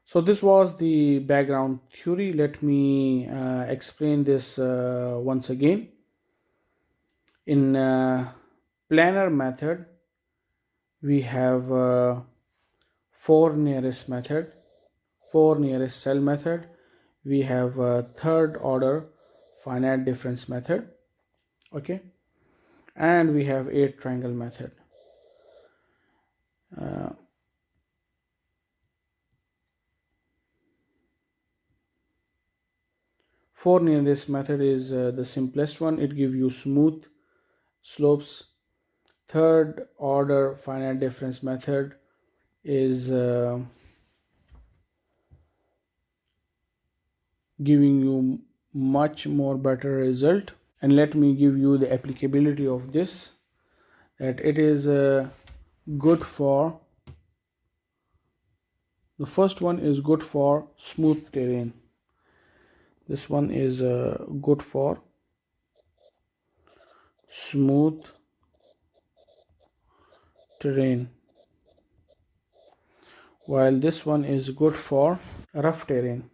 So this was the background theory. Let me explain this once again. In planar method, we have four nearest cell method. We have third order finite difference method, okay, and we have 8 triangle method. Four nearest method is the simplest one. It gives you smooth slopes. Third order finite difference method is giving you much more better result. And let me give you the applicability of this, that it is good for, the first one is good for smooth terrain. This one is good for smooth terrain, while this one is good for rough terrain.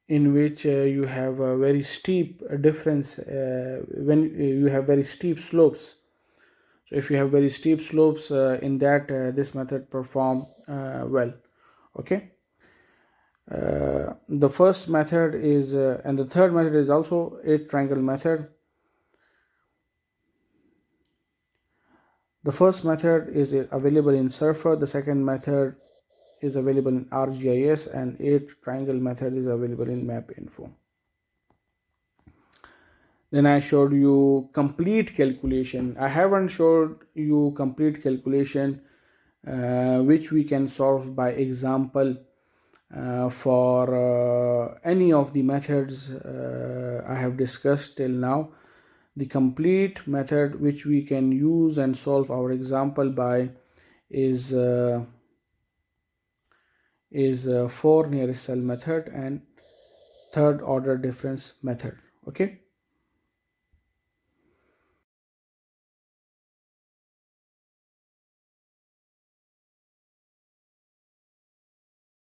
In which you have a very steep difference when you have very steep slopes. So if you have very steep slopes, in that this method perform well, okay. The first method is and the third method is also 8 triangle method. The first method is available in Surfer, the second method is available in ArcGIS, and 8 triangle method is available in MapInfo. Then I showed you complete calculation. I haven't showed you complete calculation which we can solve by example for any of the methods I have discussed till now. The complete method which we can use and solve our example by is 4 nearest cell method and third order difference method, okay.